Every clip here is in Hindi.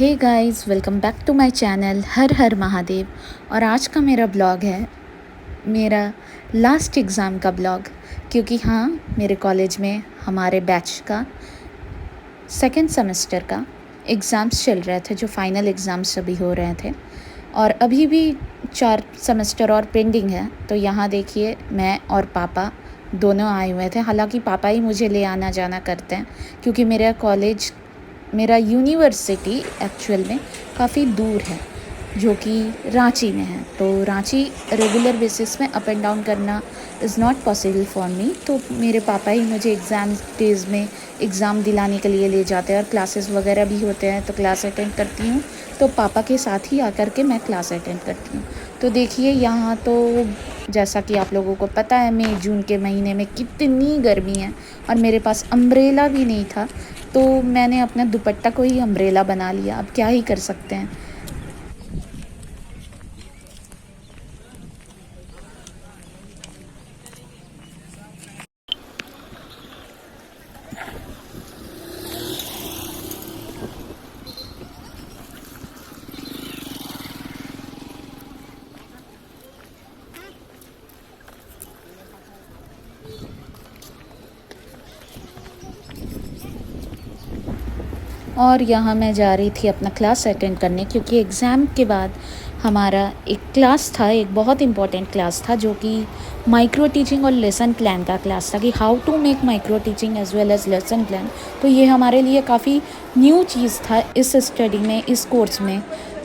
Hey guys, welcome back to my channel हर हर महादेव। और आज का मेरा ब्लॉग है मेरा लास्ट एग्ज़ाम का ब्लॉग। क्योंकि हाँ, मेरे कॉलेज में हमारे बैच का सेकंड सेमेस्टर का एग्ज़ाम्स चल रहे थे, जो फाइनल एग्ज़ाम्स अभी हो रहे थे। और अभी भी 4 सेमेस्टर और पेंडिंग है। तो यहाँ देखिए, मैं और पापा दोनों आए हुए थे। हालांकि पापा ही मुझे ले आना जाना करते हैं, क्योंकि मेरा यूनिवर्सिटी एक्चुअल में काफ़ी दूर है, जो कि रांची में है। तो रांची रेगुलर बेसिस में अप एंड डाउन करना is not possible for me. तो मेरे पापा ही मुझे एग्ज़ाम डेज़ में एग्ज़ाम दिलाने के लिए ले जाते हैं, और क्लासेस वगैरह भी होते हैं तो क्लास अटेंड करती हूँ। तो पापा के साथ ही आकर के मैं क्लास अटेंड करती हूँ। तो देखिए, यहाँ तो जैसा कि आप लोगों को पता है, मई जून के महीने में कितनी गर्मी है, और मेरे पास अम्ब्रेला भी नहीं था। तो मैंने अपना दुपट्टा को ही अम्ब्रेला बना लिया। अब क्या ही कर सकते हैं। और यहाँ मैं जा रही थी अपना क्लास अटेंड करने, क्योंकि एग्ज़ाम के बाद हमारा एक क्लास था, एक बहुत इम्पॉर्टेंट क्लास था, जो कि माइक्रो टीचिंग और लेसन प्लान का क्लास था, कि how to make micro teaching as well as lesson plan. तो ये हमारे लिए काफ़ी न्यू चीज़ था इस स्टडी में, इस कोर्स में,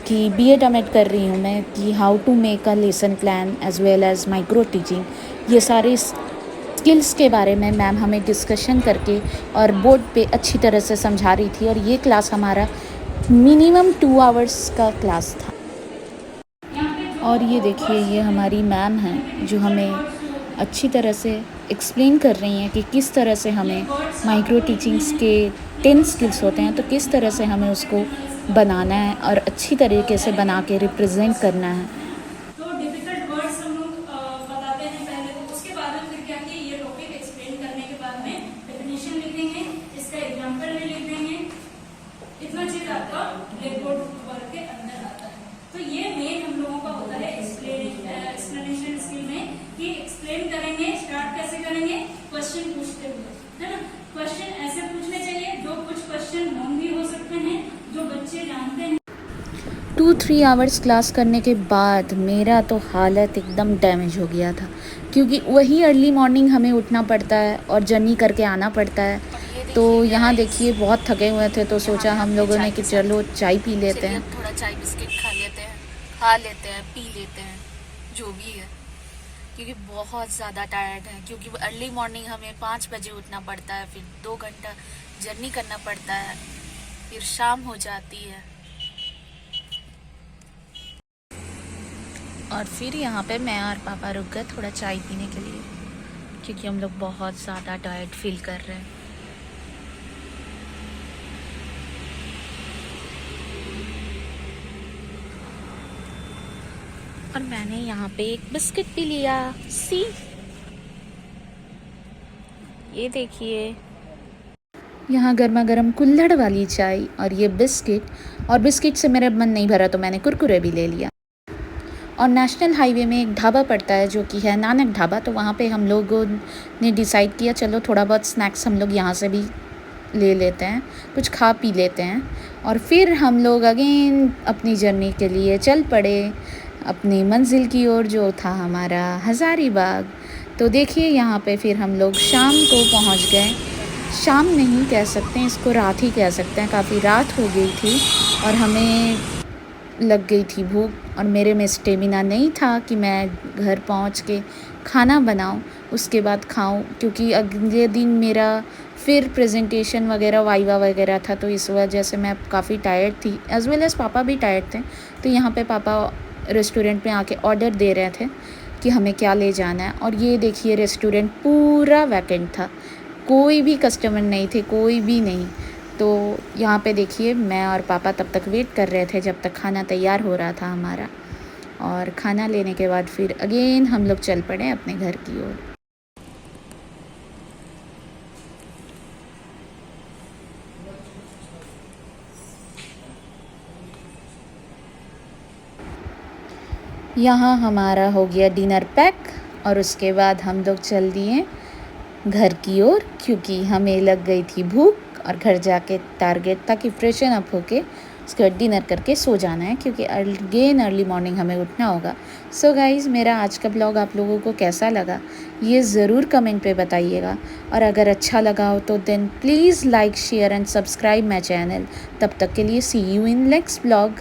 कि बीएड एमएड कर रही हूँ मैं, कि how to make a lesson plan as well as micro teaching. ये सारे स्किल्स के बारे में मैम हमें डिस्कशन करके और बोर्ड पे अच्छी तरह से समझा रही थी। और ये क्लास हमारा मिनिमम 2 आवर्स का क्लास था। और ये देखिए, ये हमारी मैम हैं, जो हमें अच्छी तरह से एक्सप्लेन कर रही हैं कि किस तरह से हमें माइक्रो टीचिंग्स के 10 स्किल्स होते हैं, तो किस तरह से हमें उसको बनाना है और अच्छी तरीके से बना के रिप्रेजेंट करना है। तो डिफिकल्ट वर्ड्स हम लोग बताते हैं पहले, तो उसके बाद में फिर क्या कि ये टॉपिक एक्सप्लेन करने के बाद में डेफिनेशन लिखेंगे, इसका एग्जांपल भी लिख देंगे। इतना चीज आपका ब्लैक बोर्ड वर्क के अंदर आता है। तो ये मेन हम लोगों का होता है एक्सप्लेनेशन स्किल में, कि एक्सप्लेन करेंगे। स्टार्ट कैसे करेंगे? क्वेश्चन पूछते हुए, है ना। क्वेश्चन ऐसे पूछने चाहिए, जो कुछ क्वेश्चन लॉन्ग भी हो सकते हैं, जो बच्चे जानते हैं। 2-3 आवर्स क्लास करने के बाद मेरा तो हालत एकदम डैमेज हो गया था, क्योंकि वही अर्ली मॉर्निंग हमें उठना पड़ता है और जर्नी करके आना पड़ता है। तो यहाँ देखिए, बहुत थके हुए थे, तो सोचा हम लोगों ने कि चलो चाय पी लेते हैं। थोड़ा चाय बिस्किट खा लेते हैं, पी लेते हैं, जो भी है। क्योंकि बहुत ज़्यादा टायर्ड है, क्योंकि अर्ली मॉर्निंग हमें 5 बजे उठना पड़ता है, फिर 2 घंटा जर्नी करना पड़ता है, फिर शाम हो जाती है। और फिर यहाँ पे मैं और पापा रुक गए थोड़ा चाय पीने के लिए, क्योंकि हम लोग बहुत ज़्यादा टायर्ड फील कर रहे हैं। और मैंने यहाँ पे एक बिस्किट भी लिया। सी, ये देखिए, यहाँ गर्मा गर्म कुल्हड़ वाली चाय और ये बिस्किट। और बिस्किट से मेरा मन नहीं भरा, तो मैंने कुरकुरे भी ले लिया। और नेशनल हाईवे में एक ढाबा पड़ता है, जो कि है नानक ढाबा। तो वहाँ पे हम लोगों ने डिसाइड किया, चलो थोड़ा बहुत स्नैक्स हम लोग यहाँ से भी ले लेते हैं, कुछ खा पी लेते हैं। और फिर हम लोग अगेन अपनी जर्नी के लिए चल पड़े अपनी मंजिल की ओर, जो था हमारा हज़ारीबाग। तो देखिए, यहाँ पे फिर हम लोग शाम को पहुँच गए। शाम नहीं कह सकते हैं इसको, रात ही कह सकते हैं। काफ़ी रात हो गई थी और हमें लग गई थी भूख, और मेरे में स्टेमिना नहीं था कि मैं घर पहुंच के खाना बनाऊं, उसके बाद खाऊं। क्योंकि अगले दिन मेरा फिर प्रेजेंटेशन वगैरह, वाइवा वगैरह था, तो इस वजह से मैं काफ़ी टायर्ड थी, एज़ वेल एज़ पापा भी टायर्ड थे। तो यहाँ पे पापा रेस्टोरेंट में आके ऑर्डर दे रहे थे कि हमें क्या ले जाना है। और ये देखिए, रेस्टोरेंट पूरा वैकेंट था, कोई भी कस्टमर नहीं थे, कोई भी नहीं। तो यहाँ पे देखिए, मैं और पापा तब तक वेट कर रहे थे जब तक खाना तैयार हो रहा था हमारा। और खाना लेने के बाद फिर अगेन हम लोग चल पड़े अपने घर की ओर। यहाँ हमारा हो गया डिनर पैक और उसके बाद हम लोग चल दिए घर की ओर, क्योंकि हमें लग गई थी भूख और घर जाके टारगेट था कि फ्रेशन अप होके उसके बाद डिनर करके सो जाना है, क्योंकि अगेन अर्ली मॉर्निंग हमें उठना होगा। सो गाइज़, मेरा आज का ब्लॉग आप लोगों को कैसा लगा ये ज़रूर कमेंट पे बताइएगा, और अगर अच्छा लगा हो तो then please like share and subscribe my channel. तब तक के लिए see you in next blog.